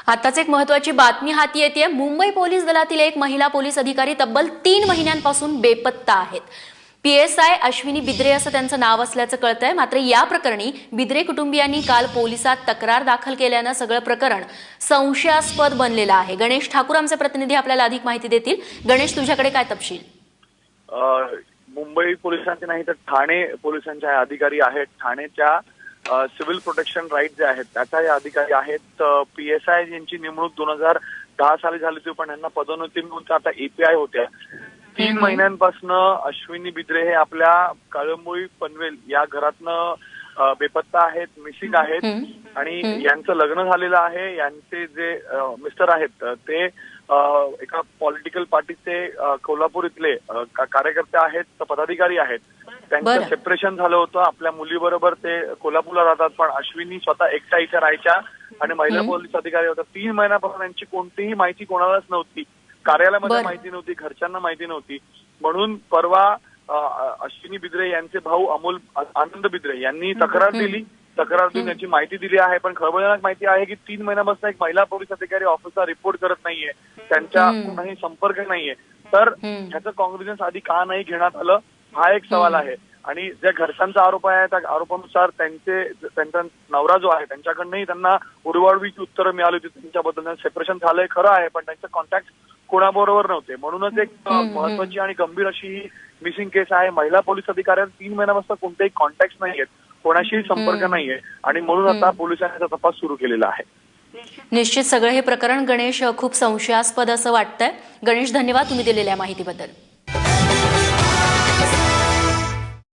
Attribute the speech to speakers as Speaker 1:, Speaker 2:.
Speaker 1: आताच एक महत्त्वाची बातमी हाती येते। मुंबई पोलीस दलातील एक महिला पोलीस अधिकारी तब्बल 3 महिन्यांपासून बेपत्ता आहेत। पीएसआय अश्विनी बिद्रे असं त्यांचं नाव असल्याचं कळतंय। मात्र या प्रकरणी बिद्रे कुटुंबियांनी काल पोलिसात तक्रार दाखल केल्यानं सगळं प्रकरण संशयास्पद बनलेलं आहे। गणेश ठाकूर आमचे प्रतिनिधी आपल्याला अधिक माहिती देतील। गणेश, तुझ्याकडे काय तपशील?
Speaker 2: मुंबई पोलिसांचे नाही तर ठाणे पोलिसांचे अधिकारी आहेत। ठाणेच्या सिव्हिल प्रोटेक्शन राईट जे आहेत त्याचा हे अधिकारी आहेत। पीएसआय यांची नेमणूक 2010 साली झाली होती, पण यांना पदोन्नती मिळून आता एपीआय होत्या। 3 महिन्यांपासून अश्विनी बिद्रे हे आपल्या कळंबोळी पनवेल या घरातनं बेपत्ता आहेत, मिसिंग आहेत आणि यांचं लग्न झालेलं आहे। यांचे जे मिस्टर आहेत ते एका पॉलिटिकल पार्टीचे कोल्हापूर इथले कार्यकर्ते आहेत, पदाधिकारी आहेत। त्यांचं सेपरेशन झालं होतं। आपल्या मुलीबरोबर ते कोल्हापूरला राहतात, पण अश्विनी स्वतः एकटा इथे राहायच्या आणि महिला पोलीस अधिकारी होता। 3 महिन्यापासून यांची कोणतीही माहिती कोणालाच नव्हती, कार्यालयामध्ये माहिती नव्हती, घरच्यांना माहिती नव्हती। म्हणून परवा अश्विनी बिद्रे यांचे भाऊ आनंद बिद्रे यांनी तक्रार दिली। तक्रार देऊन याची माहिती दिली आहे, पण खळबळजनक माहिती आहे की 3 महिन्यापासून एक महिला पोलीस अधिकारी ऑफिसला रिपोर्ट करत नाहीये, त्यांच्या कोणाही संपर्क नाहीये। तर ह्याचं कॉन्ग्रेस आधी का नाही घेण्यात आलं, हा एक सवाल आहे। आणि ज्या घरच्यांचा आरोप आहे त्या आरोपानुसार त्यांचा नवरा जो आहे त्यांच्याकडनंही त्यांना उडवाउडवीची उत्तरं मिळाली होती। त्यांच्याबद्दल सेपरेशन झालंय खरं आहे, पण त्यांचे कॉन्टॅक्ट कोणाबरोबर नव्हते। म्हणूनच एक महत्वाची आणि गंभीर अशी ही मिसिंग केस आहे। महिला पोलीस अधिकाऱ्यांना 3 महिन्यापासून कोणतेही कॉन्टॅक्ट नाहीयेत, कोणाशीही संपर्क नाहीये आणि म्हणून आता पोलिसांनी त्याचा तपास सुरू केलेला आहे।
Speaker 1: निश्चित सगळं हे प्रकरण गणेश खूप संशयास्पद असं वाटतंय। गणेश, धन्यवाद तुम्ही दिलेल्या माहितीबद्दल।